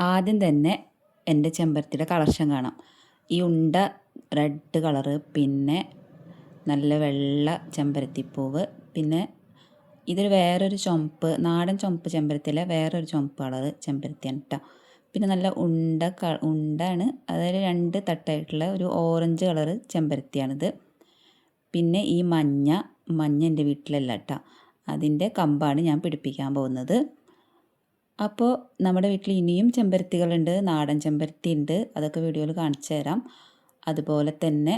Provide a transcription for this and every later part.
ആദ്യം തന്നെ എൻ്റെ ചെമ്പരത്തിയുടെ കളക്ഷൻ കാണാം. ഈ ഉണ്ട റെഡ് കളറ്, പിന്നെ നല്ല വെള്ള ചെമ്പരത്തിപ്പൂവ്, പിന്നെ ഇതൊരു വേറൊരു ചുമപ്പ്, നാടൻ ചുമപ്പ് ചെമ്പരത്തിയല്ല, വേറൊരു ചുമപ്പ് കളറ് ചെമ്പരത്തിയാണ് കേട്ടോ. പിന്നെ നല്ല ഉണ്ടാണ്, അതായത് 2 തട്ടായിട്ടുള്ള ഒരു ഓറഞ്ച് കളറ് ചെമ്പരത്തിയാണിത്. പിന്നെ ഈ മഞ്ഞ എൻ്റെ വീട്ടിലല്ല കേട്ടോ, അതിൻ്റെ കമ്പാണ് ഞാൻ പിടിപ്പിക്കാൻ പോകുന്നത്. അപ്പോൾ നമ്മുടെ വീട്ടിൽ ഇനിയും ചെമ്പരത്തികളുണ്ട്, നാടൻ ചെമ്പരത്തി ഉണ്ട്, അതൊക്കെ വീഡിയോയിൽ കാണിച്ചു തരാം. അതുപോലെ തന്നെ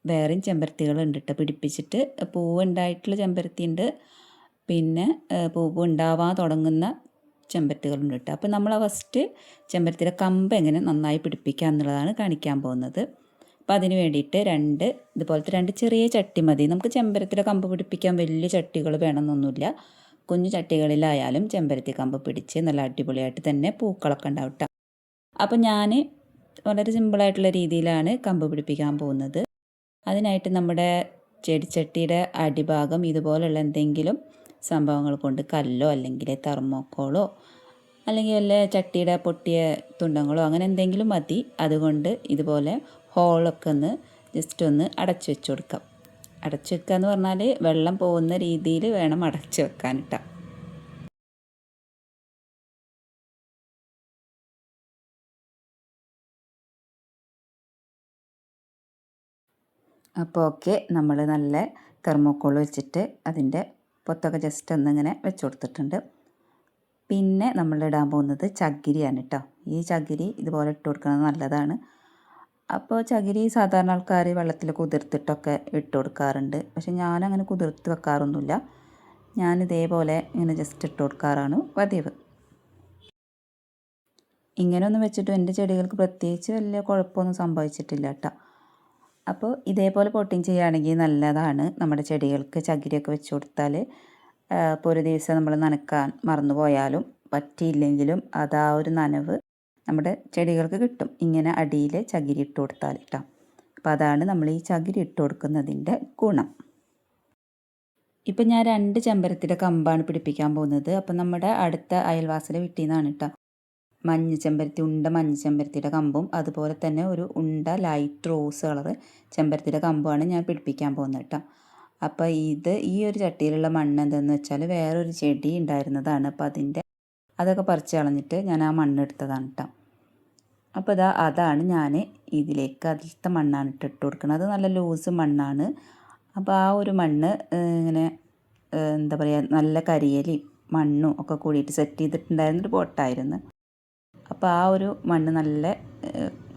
വേറെയും ചെമ്പരത്തികളുണ്ട് കേട്ടോ പിടിപ്പിച്ചിട്ട്. പൂവ് ഉണ്ടായിട്ടുള്ള ചെമ്പരത്തി ഉണ്ട്, പിന്നെ പൂവ് ഉണ്ടാവാൻ തുടങ്ങുന്ന ചെമ്പരത്തികളുണ്ട് കേട്ടോ. അപ്പോൾ നമ്മൾ ഫസ്റ്റ് ചെമ്പരത്തിയുടെ കമ്പ് എങ്ങനെ നന്നായി പിടിപ്പിക്കുക എന്നുള്ളതാണ് കാണിക്കാൻ പോകുന്നത്. അപ്പോൾ അതിന് വേണ്ടിയിട്ട് ഇതുപോലത്തെ 2 ചെറിയ ചട്ടി മതി. നമുക്ക് ചെമ്പരത്തിയുടെ കമ്പ് പിടിപ്പിക്കാൻ വലിയ ചട്ടികൾ വേണമെന്നൊന്നുമില്ല. കുഞ്ഞു ചട്ടികളിലായാലും ചെമ്പരത്തി കമ്പ് പിടിച്ച് നല്ല അടിപൊളിയായിട്ട് തന്നെ പൂക്കളൊക്കെ ഉണ്ടാവും കേട്ടോ. അപ്പോൾ ഞാൻ വളരെ സിമ്പിളായിട്ടുള്ള രീതിയിലാണ് കമ്പ് പിടിപ്പിക്കാൻ പോകുന്നത്. അതിനായിട്ട് നമ്മുടെ ചെടിച്ചട്ടിയുടെ അടിഭാഗം ഇതുപോലുള്ള എന്തെങ്കിലും സംഭവങ്ങൾ കൊണ്ട്, കല്ലോ അല്ലെങ്കിൽ തെർമോക്കോളോ അല്ലെങ്കിൽ വല്ല ചട്ടിയുടെ പൊട്ടിയ തുണ്ടങ്ങളോ അങ്ങനെ എന്തെങ്കിലും മതി. അതുകൊണ്ട് ഇതുപോലെ ഹോളൊക്കെ ജസ്റ്റ് ഒന്ന് അടച്ചു വെച്ച് കൊടുക്കാം. അടച്ചു വെക്കുക എന്ന് പറഞ്ഞാൽ വെള്ളം പോകുന്ന രീതിയിൽ വേണം അടച്ചു വെക്കാൻ കേട്ടോ. അപ്പോൾ ഓക്കെ, നമ്മൾ നല്ല തെർമോക്കോൾ വെച്ചിട്ട് അതിൻ്റെ പൊത്തൊക്കെ ജസ്റ്റ് ഒന്നിങ്ങനെ വെച്ച് കൊടുത്തിട്ടുണ്ട്. പിന്നെ നമ്മൾ ഇടാൻ പോകുന്നത് ചകിരിയാണ് കേട്ടോ. ഈ ചകിരി ഇതുപോലെ ഇട്ട് കൊടുക്കുന്നത് നല്ലതാണ്. അപ്പോൾ ചകിരി സാധാരണ ആൾക്കാർ വെള്ളത്തിൽ കുതിർത്തിട്ടൊക്കെ ഇട്ട് കൊടുക്കാറുണ്ട്. പക്ഷെ ഞാനങ്ങനെ കുതിർത്ത് വെക്കാറൊന്നുമില്ല. ഞാനിതേപോലെ ഇങ്ങനെ ജസ്റ്റ് ഇട്ട് കൊടുക്കാറാണ് പതിവ്. ഇങ്ങനെയൊന്നും വെച്ചിട്ടും എൻ്റെ ചെടികൾക്ക് പ്രത്യേകിച്ച് വലിയ കുഴപ്പമൊന്നും സംഭവിച്ചിട്ടില്ല കേട്ടോ. അപ്പോൾ ഇതേപോലെ പോട്ടിങ് ചെയ്യുകയാണെങ്കിൽ നല്ലതാണ്. നമ്മുടെ ചെടികൾക്ക് ചകിരിയൊക്കെ വെച്ച് കൊടുത്താൽ ഇപ്പോൾ ഒരു ദിവസം നമ്മൾ നനക്കാൻ മറന്നു പോയാലും പറ്റിയില്ലെങ്കിലും അതാ ഒരു നനവ് നമ്മുടെ ചെടികൾക്ക് കിട്ടും, ഇങ്ങനെ അടിയിൽ ചകിരി ഇട്ട് കൊടുത്താൽ കേട്ടോ. അപ്പോൾ അതാണ് നമ്മൾ ഈ ചകിരി ഇട്ട് കൊടുക്കുന്നതിൻ്റെ ഗുണം. ഇപ്പം ഞാൻ 2 ചെമ്പരത്തിയുടെ കമ്പാണ് പിടിപ്പിക്കാൻ പോകുന്നത്. അപ്പം നമ്മുടെ അടുത്ത അയൽവാസിയുടെ വീട്ടിൽ നിന്നാണ് കേട്ടോ മഞ്ഞ ചെമ്പരത്തിയുടെ കമ്പും, അതുപോലെ തന്നെ ഒരു ഉണ്ട ലൈറ്റ് റോസ് കളറ് ചെമ്പരത്തിയുടെ കമ്പുമാണ് ഞാൻ പിടിപ്പിക്കാൻ പോകുന്നത് കേട്ടോ. അപ്പോൾ ഈ ഒരു ചട്ടിയിലുള്ള മണ്ണ് എന്തെന്ന് വെച്ചാൽ വേറൊരു ചെടി ഉണ്ടായിരുന്നതാണ്. അപ്പോൾ അതൊക്കെ പറിച്ച് കളഞ്ഞിട്ട് ഞാൻ ആ മണ്ണ് എടുത്തതാണ് കേട്ടോ. അപ്പോൾ അതാണ് ഞാൻ അതിലത്തെ മണ്ണാണ് ഇട്ട് കൊടുക്കുന്നത്. അത് നല്ല ലൂസ് മണ്ണാണ്. അപ്പോൾ ആ ഒരു മണ്ണ് ഇങ്ങനെ എന്താ പറയുക, നല്ല കരിയലി മണ്ണും ഒക്കെ കൂടിയിട്ട് സെറ്റ് ചെയ്തിട്ടുണ്ടായിരുന്നൊരു പോട്ടായിരുന്നു. അപ്പോൾ ആ ഒരു മണ്ണ് നല്ല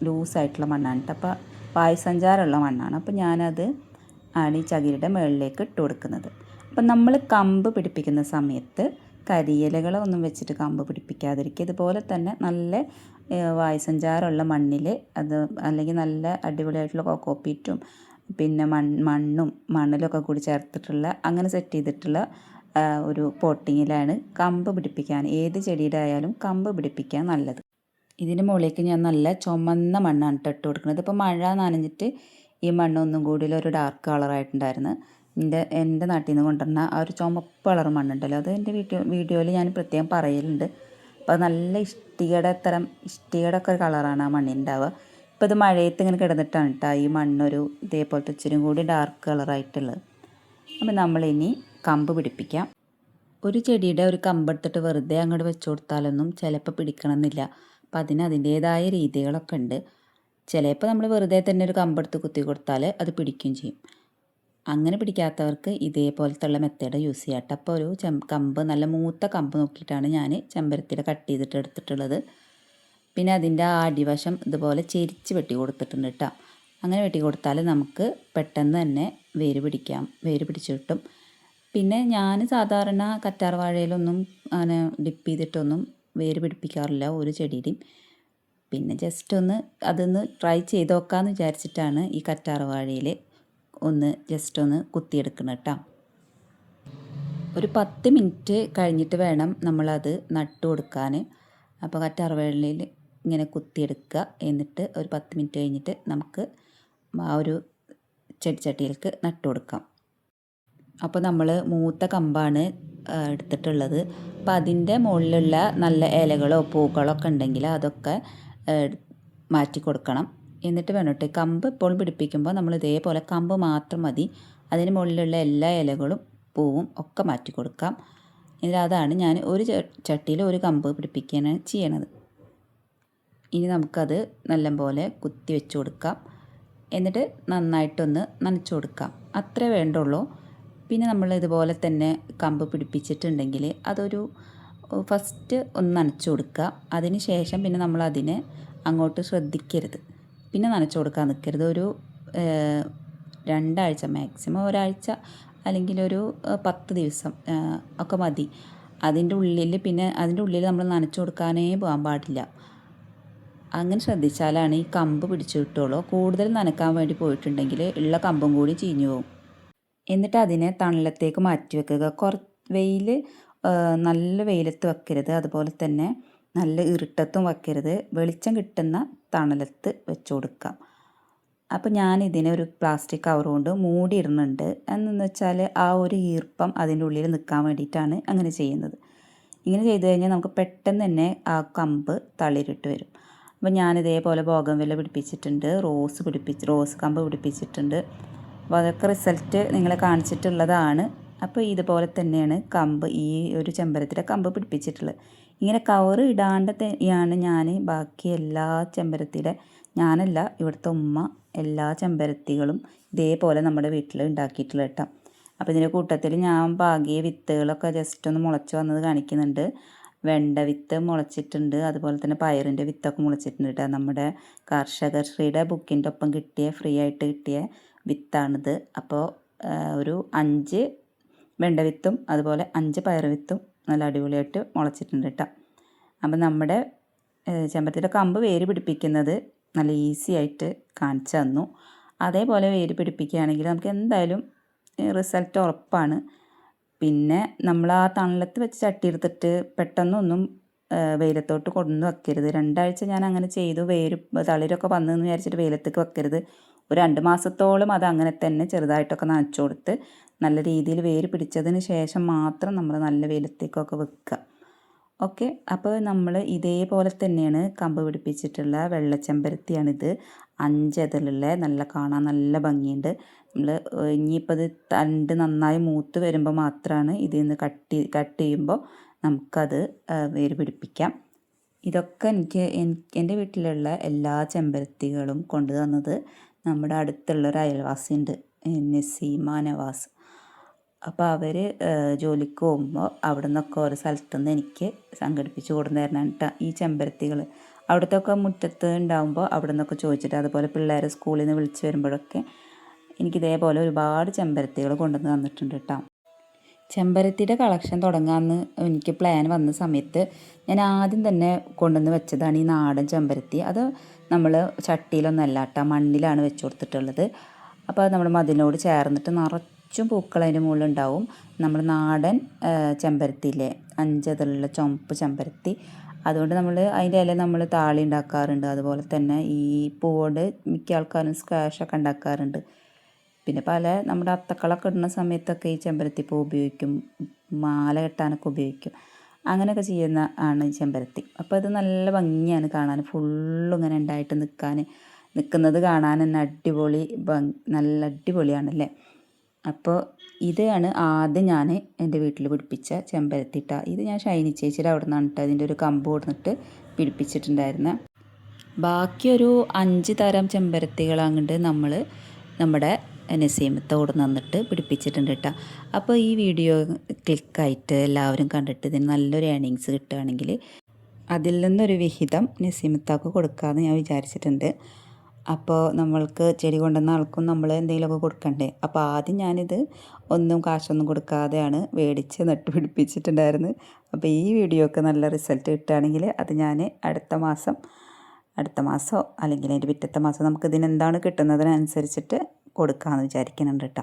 ലൂസായിട്ടുള്ള മണ്ണാണ് കേട്ടോ. അപ്പോൾ വായുസഞ്ചാരമുള്ള മണ്ണാണ്. അപ്പോൾ ഞാനത് ആണ് ഈ ചകിരിയുടെ മുകളിലേക്ക് ഇട്ട് കൊടുക്കുന്നത്. അപ്പം നമ്മൾ കമ്പ് പിടിപ്പിക്കുന്ന സമയത്ത് കരിയിലകളൊന്നും വെച്ചിട്ട് കമ്പ് പിടിപ്പിക്കാതിരിക്കുക. ഇതുപോലെ തന്നെ നല്ല വായുസഞ്ചാരമുള്ള മണ്ണിൽ അല്ലെങ്കിൽ നല്ല അടിപൊളിയായിട്ടുള്ള കോക്കോപ്പീറ്റും പിന്നെ മണ്ണിലൊക്കെ കൂടി ചേർത്തിട്ടുള്ള അങ്ങനെ സെറ്റ് ചെയ്തിട്ടുള്ള ഒരു പോട്ടിങ്ങിലാണ് കമ്പ് പിടിപ്പിക്കാൻ, ഏത് ചെടിയുടെ ആയാലും കമ്പ് പിടിപ്പിക്കാൻ നല്ലത്. ഇതിൻ്റെ മുകളിലേക്ക് ഞാൻ നല്ല ചുമന്ന മണ്ണാണ് ഇട്ട് കൊടുക്കുന്നത്. ഇപ്പോൾ മഴ നനഞ്ഞിട്ട് ഈ മണ്ണൊന്നും കൂടി ഒരു ഡാർക്ക് കളറായിട്ടുണ്ടായിരുന്നു. എൻ്റെ നാട്ടിൽ നിന്ന് കൊണ്ടുവരുന്ന ആ ഒരു ചുമപ്പ് കളർ മണ്ണുണ്ടല്ലോ, അത് എൻ്റെ വീഡിയോയിൽ ഞാൻ പ്രത്യേകം പറയലുണ്ട്. അപ്പോൾ നല്ല ഇഷ്ടികയുടെ ഒക്കെ ഒരു കളറാണ് ആ മണ്ണിനുണ്ടാവുക. ഇപ്പോൾ ഇത് മഴയത്ത് ഇങ്ങനെ കിടന്നിട്ടാണ് കേട്ടോ ഈ മണ്ണൊരു ഇതേപോലത്തെ ഇച്ചിരി കൂടി ഡാർക്ക് കളറായിട്ടുള്ളത്. അപ്പോൾ നമ്മളിനി കമ്പ് പിടിപ്പിക്കാം. ഒരു ചെടിയുടെ ഒരു കമ്പെടുത്തിട്ട് വെറുതെ അങ്ങോട്ട് വെച്ച് കൊടുത്താലൊന്നും ചിലപ്പോൾ പിടിക്കണമെന്നില്ല. അപ്പം അതിൻ്റേതായ രീതികളൊക്കെ ഉണ്ട്. ചിലപ്പോൾ നമ്മൾ വെറുതെ തന്നെ ഒരു കമ്പെടുത്ത് കുത്തി കൊടുത്താൽ അത് പിടിക്കുകയും ചെയ്യും. അങ്ങനെ പിടിക്കാത്തവർക്ക് ഇതേപോലത്തുള്ള മെത്തേഡ് യൂസ് ചെയ്യാം കേട്ടോ. അപ്പോൾ ഒരു കമ്പ്, നല്ല മൂത്ത കമ്പ് നോക്കിയിട്ടാണ് ഞാൻ ചെമ്പരത്തിയുടെ കട്ട് ചെയ്തിട്ട് എടുത്തിട്ടുള്ളത്. പിന്നെ അതിൻ്റെ ആ അടിവശം ഇതുപോലെ ചെരിച്ച് വെട്ടി കൊടുത്തിട്ടുണ്ട് കേട്ടോ. അങ്ങനെ വെട്ടി കൊടുത്താൽ നമുക്ക് പെട്ടെന്ന് തന്നെ വേര് പിടിച്ച് കിട്ടും. പിന്നെ ഞാൻ സാധാരണ കറ്റാർ വാഴയിലൊന്നും അങ്ങനെ ഡിപ്പ് ചെയ്തിട്ടൊന്നും വേര് പിടിപ്പിക്കാറില്ല ഒരു ചെടിയുടെയും. പിന്നെ അതൊന്ന് ട്രൈ ചെയ്ത് നോക്കാമെന്ന് വിചാരിച്ചിട്ടാണ് ഈ കറ്റാർ വാഴയിൽ ജസ്റ്റ് ഒന്ന് കുത്തിയെടുക്കണം കേട്ടോ. ഒരു 10 മിനിറ്റ് കഴിഞ്ഞിട്ട് വേണം നമ്മളത് നട്ടു കൊടുക്കാൻ. അപ്പോൾ കറ്റാർ വാഴയിൽ ഇങ്ങനെ കുത്തിയെടുക്കുക. എന്നിട്ട് ഒരു 10 മിനിറ്റ് കഴിഞ്ഞിട്ട് നമുക്ക് ആ ഒരു ചെടിച്ചട്ടിയിലേക്ക് നട്ടു കൊടുക്കാം. അപ്പോൾ നമ്മൾ മൂത്ത കമ്പാണ് എടുത്തിട്ടുള്ളത്. അപ്പോൾ അതിൻ്റെ മുകളിലുള്ള നല്ല ഇലകളോ പൂക്കളോ ഒക്കെ ഉണ്ടെങ്കിൽ അതൊക്കെ മാറ്റി കൊടുക്കണം. എന്നിട്ട് വേണം കമ്പ് എപ്പോഴും പിടിപ്പിക്കുമ്പോൾ നമ്മൾ ഇതേപോലെ കമ്പ് മാത്രം മതി, അതിന് മുകളിലുള്ള എല്ലാ ഇലകളും പൂവും ഒക്കെ മാറ്റി കൊടുക്കാം. അതാണ് ഞാൻ ഒരു ചട്ടിയിൽ ഒരു കമ്പ് പിടിപ്പിക്കുകയാണ് ചെയ്യണത്. ഇനി നമുക്കത് നല്ലപോലെ കുത്തി വെച്ച് കൊടുക്കാം. എന്നിട്ട് നന്നായിട്ടൊന്ന് നനച്ചു കൊടുക്കാം, അത്രേ വേണ്ടുള്ളൂ. പിന്നെ നമ്മൾ ഇതുപോലെ തന്നെ കമ്പ് പിടിപ്പിച്ചിട്ടുണ്ടെങ്കിൽ അതൊരു ഫസ്റ്റ് ഒന്ന് നനച്ചു കൊടുക്കുക. അതിന് ശേഷം പിന്നെ നമ്മൾ അതിനെ അങ്ങോട്ട് ശ്രദ്ധിക്കരുത്, പിന്നെ നനച്ചു കൊടുക്കാൻ നിൽക്കരുത്. ഒരു 2 ആഴ്ച, മാക്സിമം ഒരാഴ്ച അല്ലെങ്കിൽ ഒരു 10 ദിവസം ഒക്കെ മതി. അതിൻ്റെ ഉള്ളിൽ നമ്മൾ നനച്ചു കൊടുക്കാനേ പോകാൻ പാടില്ല. അങ്ങനെ ശ്രദ്ധിച്ചാലാണ് ഈ കമ്പ് പിടിച്ചു കിട്ടുള്ളൂ. കൂടുതൽ നനക്കാൻ വേണ്ടി പോയിട്ടുണ്ടെങ്കിൽ ഉള്ള കമ്പും കൂടി ചീഞ്ഞു പോകും. എന്നിട്ട് അതിനെ തണലത്തേക്ക് മാറ്റി വെക്കുക. നല്ല വെയിലത്ത് വെക്കരുത്, അതുപോലെ തന്നെ നല്ല ഇരുട്ടത്തും വെക്കരുത്. വെളിച്ചം കിട്ടുന്ന തണലത്ത് വെച്ച് കൊടുക്കാം. അപ്പോൾ ഞാൻ ഇതിനെ ഒരു പ്ലാസ്റ്റിക് കവർ കൊണ്ട് മൂടിയിടുന്നുണ്ട്. എന്നു വെച്ചാൽ ആ ഒരു ഈർപ്പം അതിൻ്റെ ഉള്ളിൽ നിൽക്കാൻ വേണ്ടിയിട്ടാണ് അങ്ങനെ ചെയ്യുന്നത്. ഇങ്ങനെ ചെയ്തു കഴിഞ്ഞാൽ നമുക്ക് പെട്ടെന്ന് തന്നെ ആ കമ്പ് തളിരിട്ട് വരും. അപ്പോൾ ഞാനിതേപോലെ ബോഗൺവില്ല പിടിപ്പിച്ചിട്ടുണ്ട്, റോസ് കമ്പ് പിടിപ്പിച്ചിട്ടുണ്ട്. അപ്പോൾ അതൊക്കെ റിസൾട്ട് നിങ്ങളെ കാണിച്ചിട്ടുള്ളതാണ്. അപ്പോൾ ഇതുപോലെ തന്നെയാണ് ഈ ഒരു ചെമ്പരത്തിയുടെ കമ്പ് പിടിപ്പിച്ചിട്ടുള്ളത്. ഇങ്ങനെ കവർ ഇടാണ്ടാണ് ഞാൻ ബാക്കി എല്ലാ ഞാനല്ല, ഇവിടുത്തെ ഉമ്മ എല്ലാ ചെമ്പരത്തികളും ഇതേപോലെ നമ്മുടെ വീട്ടിൽ ഉണ്ടാക്കിയിട്ടുള്ളത് കേട്ടോ. അപ്പോൾ ഇതിൻ്റെ കൂട്ടത്തിൽ ഞാൻ പാകിയ വിത്തുകളൊക്കെ ജസ്റ്റ് ഒന്ന് മുളച്ച് വന്നത് കാണിക്കുന്നുണ്ട്. വെണ്ട വിത്ത് മുളച്ചിട്ടുണ്ട്, അതുപോലെ തന്നെ പയറിൻ്റെ വിത്തൊക്കെ മുളച്ചിട്ടുണ്ട് കേട്ടോ. നമ്മുടെ കർഷകശ്രീയുടെ ബുക്കിൻ്റെ ഒപ്പം ഫ്രീ ആയിട്ട് കിട്ടിയ വിത്താണിത്. അപ്പോൾ ഒരു 5 വെണ്ട വിത്തും അതുപോലെ 5 പയർ വിത്തും നല്ല അടിപൊളിയായിട്ട് മുളച്ചിട്ടുണ്ട് കേട്ടോ. അപ്പം നമ്മുടെ ചെമ്പരത്തിയുടെ കമ്പ് വേര് പിടിപ്പിക്കുന്നത് നല്ല ഈസി ആയിട്ട് കാണിച്ചു തന്നു. അതേപോലെ വേര് പിടിപ്പിക്കുകയാണെങ്കിൽ നമുക്ക് എന്തായാലും റിസൾട്ട് ഉറപ്പാണ്. പിന്നെ നമ്മൾ ആ തണലത്ത് വെച്ച് ചട്ടി എടുത്തിട്ട് പെട്ടെന്നൊന്നും വെയിലത്തോട്ട് കൊണ്ടു വെക്കരുത്. 2 ആഴ്ച ഞാൻ അങ്ങനെ ചെയ്തു. തളിരൊക്കെ വന്നെന്ന് വിചാരിച്ചിട്ട് വെയിലത്തേക്ക് വെക്കരുത്. ഒരു 2 മാസത്തോളം അത് അങ്ങനെ തന്നെ ചെറുതായിട്ടൊക്കെ നനച്ചു കൊടുത്ത് നല്ല രീതിയിൽ വേര് പിടിച്ചതിന് ശേഷം മാത്രം നമ്മൾ നല്ല വെയിലത്തേക്കൊക്കെ വെക്കുക. ഓക്കെ, അപ്പോൾ നമ്മൾ ഇതേപോലെ തന്നെയാണ് കമ്പ് പിടിപ്പിച്ചിട്ടുള്ള വെള്ളച്ചെമ്പരത്തിയാണിത്. 5 ഇതിലുള്ള കാണാൻ നല്ല ഭംഗിയുണ്ട്. നമ്മൾ ഇനിയിപ്പോൾ ഇത് തണ്ട് നന്നായി മൂത്ത് വരുമ്പോൾ മാത്രമാണ് ഇതിൽ നിന്ന് കട്ട് ചെയ്യുമ്പോൾ നമുക്കത് വേര് പിടിപ്പിക്കാം. ഇതൊക്കെ എൻ്റെ വീട്ടിലുള്ള എല്ലാ ചെമ്പരത്തികളും കൊണ്ടു തന്നത് നമ്മുടെ അടുത്തുള്ളൊരു അയൽവാസിയുണ്ട്, നസീമ നവാസ്. അപ്പോൾ അവർ ജോലിക്ക് പോകുമ്പോൾ അവിടെ നിന്നൊക്കെ ഓരോ സ്ഥലത്തുനിന്ന് എനിക്ക് സംഘടിപ്പിച്ച് കൊണ്ടുതരണം കേട്ടോ ഈ ചെമ്പരത്തികൾ. അവിടുത്തെ മുറ്റത്ത് ഉണ്ടാകുമ്പോൾ അവിടെ നിന്നൊക്കെ ചോദിച്ചിട്ട്, അതുപോലെ പിള്ളേരെ സ്കൂളിൽ നിന്ന് വിളിച്ച് വരുമ്പോഴൊക്കെ എനിക്കിതേപോലെ ഒരുപാട് ചെമ്പരത്തികൾ കൊണ്ടുവന്ന് തന്നിട്ടുണ്ട് കേട്ടോ. ചെമ്പരത്തിയുടെ കളക്ഷൻ തുടങ്ങാമെന്ന് എനിക്ക് പ്ലാൻ വന്ന സമയത്ത് ഞാൻ ആദ്യം തന്നെ കൊണ്ടുവന്ന് വെച്ചതാണ് ഈ നാടൻ ചെമ്പരത്തി. അത് നമ്മൾ ചട്ടിയിലൊന്നല്ല കേട്ടോ, മണ്ണിലാണ് വെച്ച് കൊടുത്തിട്ടുള്ളത്. അപ്പോൾ അത് നമ്മുടെ മതിലിനോട് ചേർന്നിട്ട് നിറച്ചും പൂക്കൾ അതിൻ്റെ മുകളിലുണ്ടാവും. നമ്മൾ നാടൻ ചെമ്പരത്തിയില്ലേ, 5 ഇതിലുള്ള ചുമപ്പ് ചെമ്പരത്തി, അതുകൊണ്ട് നമ്മൾ അതിൻ്റെ ഇല നമ്മൾ താളി ഉണ്ടാക്കാറുണ്ട്. അതുപോലെ തന്നെ ഈ പൂവോട് മിക്ക ആൾക്കാരും സ്ക്വാഷൊക്കെ ഉണ്ടാക്കാറുണ്ട്. പിന്നെ നമ്മുടെ അത്തക്കളൊക്കെ ഇടുന്ന സമയത്തൊക്കെ ഈ ചെമ്പരത്തി പൂ ഉപയോഗിക്കും, മാല കെട്ടാനൊക്കെ ഉപയോഗിക്കും. അങ്ങനെയൊക്കെ ചെയ്യുന്ന ആണ് ഈ ചെമ്പരത്തി. അപ്പോൾ ഇത് നല്ല ഭംഗിയാണ് കാണാൻ, ഫുള്ളും ഇങ്ങനെ ഉണ്ടായിട്ട് നിൽക്കുന്നത് കാണാൻ തന്നെ നല്ല അടിപൊളിയാണല്ലേ. അപ്പോൾ ഇതാണ് ആദ്യം ഞാൻ എൻ്റെ വീട്ടിൽ പിടിപ്പിച്ച ചെമ്പരത്തി. ഇത് ഞാൻ ഷൈനി ചേച്ചിയുടെ അവിടെ നിന്നാണ് ഇതിൻ്റെ ഒരു കമ്പ് കൊടുത്തിട്ട് പിടിപ്പിച്ചിട്ടുണ്ടായിരുന്നത്. ബാക്കിയൊരു 5 തരം ചെമ്പരത്തികൾ അങ്ങോട്ട് നമ്മുടെ നസീമത്തോട് നിന്നിട്ട് പിടിപ്പിച്ചിട്ടുണ്ട് കേട്ടോ. അപ്പോൾ ഈ വീഡിയോ ക്ലിക്കായിട്ട് എല്ലാവരും കണ്ടിട്ട് ഇതിന് നല്ലൊരു ഏർണിങ്സ് കിട്ടുകയാണെങ്കിൽ അതിൽ നിന്നൊരു വിഹിതം നസീമത്താക്ക് കൊടുക്കാമെന്ന് ഞാൻ വിചാരിച്ചിട്ടുണ്ട്. അപ്പോൾ നമ്മൾക്ക് ചെടി കൊണ്ടുവന്ന ആൾക്കും നമ്മൾ എന്തെങ്കിലുമൊക്കെ കൊടുക്കണ്ടേ. അപ്പോൾ ആദ്യം ഞാനിത് കാശൊന്നും കൊടുക്കാതെയാണ് മേടിച്ച് നട്ട് പിടിപ്പിച്ചിട്ടുണ്ടായിരുന്നു. അപ്പോൾ ഈ വീഡിയോക്ക് നല്ല റിസൾട്ട് കിട്ടുകയാണെങ്കിൽ അത് ഞാൻ അടുത്ത മാസമോ അല്ലെങ്കിൽ അതിൻ്റെ പിറ്റത്തെ മാസം നമുക്ക് ഇതിനെന്താണ് കിട്ടുന്നതിനനുസരിച്ചിട്ട് കൊടുക്കാമെന്ന് വിചാരിക്കുന്നുണ്ട് കേട്ടോ.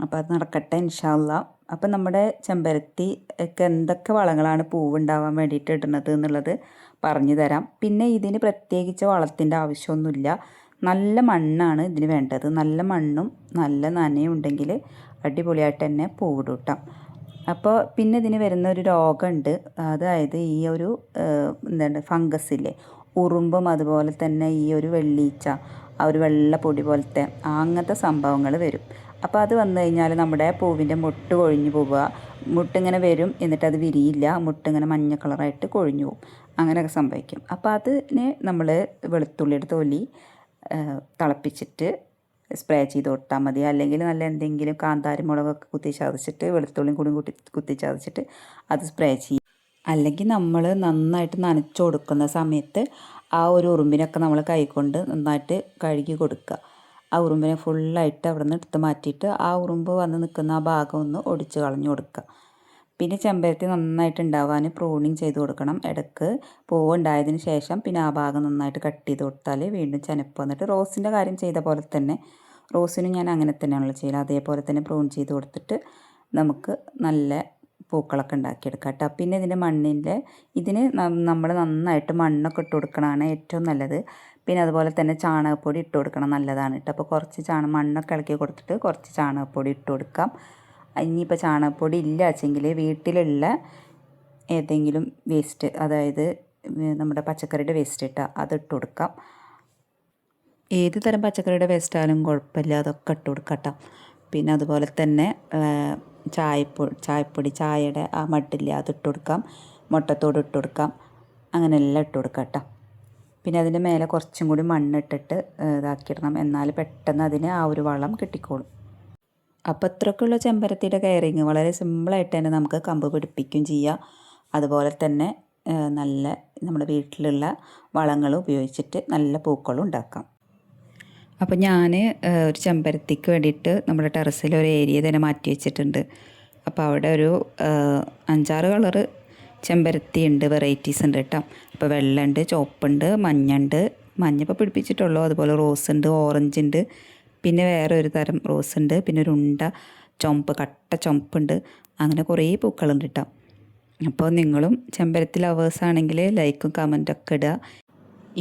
അപ്പോൾ അത് നടക്കട്ടെ ഇൻഷാ അല്ലാഹ്. അപ്പം നമ്മുടെ ചെമ്പരത്തി ഒക്കെ എന്തൊക്കെ വളങ്ങളാണ് പൂവുണ്ടാവാൻ വേണ്ടിയിട്ട് ഇടുന്നത് എന്നുള്ളത് പറഞ്ഞു തരാം. പിന്നെ ഇതിന് പ്രത്യേകിച്ച് വളത്തിൻ്റെ ആവശ്യമൊന്നുമില്ല. നല്ല മണ്ണാണ് ഇതിന് വേണ്ടത്. നല്ല മണ്ണും നല്ല നനയും ഉണ്ടെങ്കിൽ അടിപൊളിയായിട്ട് തന്നെ പൂവിടും കേട്ടോ. അപ്പോൾ പിന്നെ ഇതിന് വരുന്ന ഒരു രോഗമുണ്ട്. അതായത് ഈ ഒരു എന്താണ് ഫംഗസില്ലേ, ഉറുമ്പും അതുപോലെ തന്നെ ഈ ഒരു വെള്ളീച്ച, ആ ഒരു വെള്ള പൊടി പോലത്തെ അങ്ങനത്തെ സംഭവങ്ങൾ വരും. അപ്പോൾ അത് വന്നു കഴിഞ്ഞാൽ നമ്മുടെ പൂവിൻ്റെ മുട്ട് കൊഴിഞ്ഞു പോവുക. മുട്ടിങ്ങനെ വരും, എന്നിട്ട് അത് വിരിയില്ല, മുട്ടിങ്ങനെ മഞ്ഞ കളറായിട്ട് കൊഴിഞ്ഞു പോകും. അങ്ങനെയൊക്കെ സംഭവിക്കും. അപ്പോൾ അതിന് നമ്മൾ വെളുത്തുള്ളിയുടെ തൊലി തിളപ്പിച്ചിട്ട് സ്പ്രേ ചെയ്ത് കൊടുത്താൽ മതി. അല്ലെങ്കിൽ നല്ല എന്തെങ്കിലും കാന്താരി മുളകൊക്കെ കുത്തി ചതച്ചിട്ട് വെളുത്തുള്ളിയും കൂടി കുത്തി ചതച്ചിട്ട് അത് സ്പ്രേ ചെയ്യും. അല്ലെങ്കിൽ നമ്മൾ നന്നായിട്ട് നനച്ചു കൊടുക്കുന്ന സമയത്ത് ആ ഒരു ഉറുമ്പിനൊക്കെ നമ്മൾ കൈകൊണ്ട് നന്നായിട്ട് കഴുകി കൊടുക്കുക. ആ ഉറുമ്പിനെ ഫുള്ളായിട്ട് അവിടെ നിന്ന് എടുത്ത് മാറ്റിയിട്ട് ആ ഉറുമ്പ് വന്ന് നിൽക്കുന്ന ആ ഭാഗം ഒന്ന് ഒടിച്ച് കളഞ്ഞു കൊടുക്കുക. പിന്നെ ചെമ്പരത്തി നന്നായിട്ട് ഉണ്ടാവാൻ പ്രൂണിങ് ചെയ്ത് കൊടുക്കണം. ഇടയ്ക്ക് പൂവ് ഉണ്ടായതിന് ശേഷം പിന്നെ ആ ഭാഗം നന്നായിട്ട് കട്ട് ചെയ്ത് കൊടുത്താൽ വീണ്ടും ചെനപ്പ് വന്നിട്ട് റോസിൻ്റെ കാര്യം ചെയ്ത പോലെ തന്നെ റോസിനും ഞാൻ അങ്ങനെ തന്നെയാണല്ലോ ചെയ്യുക. അതേപോലെ തന്നെ പ്രൂൺ ചെയ്ത് കൊടുത്തിട്ട് നമുക്ക് നല്ല പൂക്കളൊക്കെ ഉണ്ടാക്കിയെടുക്കാം കേട്ടോ. പിന്നെ ഇതിന് നമ്മൾ നന്നായിട്ട് മണ്ണൊക്കെ ഇട്ട് കൊടുക്കണതാണ് ഏറ്റവും നല്ലത്. പിന്നെ അതുപോലെ തന്നെ ചാണകപ്പൊടി ഇട്ട് കൊടുക്കണം, നല്ലതാണ് കേട്ടോ. അപ്പോൾ കുറച്ച് മണ്ണൊക്കെ ഇളക്കി കൊടുത്തിട്ട് കുറച്ച് ചാണകപ്പൊടി ഇട്ട് കൊടുക്കാം. ഇനിയിപ്പോൾ ചാണകപ്പൊടി ഇല്ല വെച്ചെങ്കിൽ വീട്ടിലുള്ള ഏതെങ്കിലും വേസ്റ്റ്, അതായത് നമ്മുടെ പച്ചക്കറിയുടെ വേസ്റ്റ് ഇട്ടാൽ അതിട്ട് കൊടുക്കാം. ഏത് തരം പച്ചക്കറിയുടെ വേസ്റ്റായാലും കുഴപ്പമില്ല, അതൊക്കെ ഇട്ട് കൊടുക്കാം കേട്ടോ. പിന്നെ അതുപോലെ തന്നെ ചായപ്പൊടി ചായയുടെ ആ മട്ടില്ലേ അതിട്ട് കൊടുക്കാം, മുട്ടത്തോട് ഇട്ട് കൊടുക്കാം, അങ്ങനെ എല്ലാം ഇട്ട് കൊടുക്കാം കേട്ടോ. പിന്നെ അതിൻ്റെ മേലെ കുറച്ചും കൂടി മണ്ണിട്ടിട്ട് ഇതാക്കിയിടണം, എന്നാൽ പെട്ടെന്ന് അതിന് ആ ഒരു വളം കിട്ടിക്കോളും. അപ്പോൾ ഇത്രയൊക്കെയുള്ള ചെമ്പരത്തിയുടെ കെയറിങ് വളരെ സിമ്പിളായിട്ട് തന്നെ നമുക്ക് കമ്പ് പിടിപ്പിക്കുകയും ചെയ്യാം. അതുപോലെ തന്നെ നല്ല നമ്മുടെ വീട്ടിലുള്ള വളങ്ങൾ ഉപയോഗിച്ചിട്ട് നല്ല പൂക്കളും ഉണ്ടാക്കാം. അപ്പോൾ ഞാൻ ഒരു ചെമ്പരത്തിക്ക് വേണ്ടിയിട്ട് നമ്മുടെ ടെറസിൽ ഒരു ഏരിയ തന്നെ മാറ്റി വെച്ചിട്ടുണ്ട്. അപ്പോൾ അവിടെ ഒരു 5-6 കളറ് ചെമ്പരത്തി ഉണ്ട്, വെറൈറ്റീസ് ഉണ്ട് കേട്ടോ. അപ്പോൾ വെള്ളയുണ്ട്, ചുവപ്പുണ്ട്, മഞ്ഞുണ്ട്. മഞ്ഞ ഇപ്പോൾ പിടിപ്പിച്ചിട്ടുള്ളൂ. അതുപോലെ റോസ് ഉണ്ട്, ഓറഞ്ച് ഉണ്ട്, പിന്നെ വേറെ ഒരു തരം റോസ് ഉണ്ട്, പിന്നെ ഒരു കട്ട ചുമപ്പുണ്ട്. അങ്ങനെ കുറേ പൂക്കളുണ്ട് കേട്ടോ. അപ്പോൾ നിങ്ങളും ചെമ്പരത്തി ലവേഴ്സാണെങ്കിൽ ലൈക്കും കമൻറ്റൊക്കെ ഇടുക.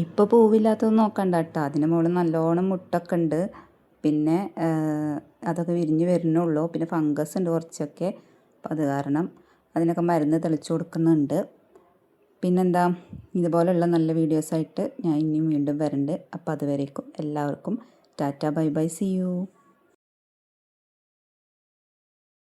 ഇപ്പോൾ പൂവില്ലാത്തത് നോക്കണ്ട കേട്ടോ, അതിന് മുകളിൽ നല്ലോണം മുട്ടൊക്കെ ഉണ്ട്. പിന്നെ അതൊക്കെ വിരിഞ്ഞ് വരുന്നുള്ളൂ. പിന്നെ ഫംഗസ് ഉണ്ട് കുറച്ചൊക്കെ, അപ്പോൾ അത് കാരണം അതിനൊക്കെ മരുന്ന് തെളിച്ച് കൊടുക്കുന്നുണ്ട്. പിന്നെന്താ, ഇതുപോലെയുള്ള നല്ല വീഡിയോസായിട്ട് ഞാൻ ഇനിയും വീണ്ടും വരുന്നുണ്ട്. അപ്പോൾ അതുവരേക്കും എല്ലാവർക്കും tata, bye bye, see U.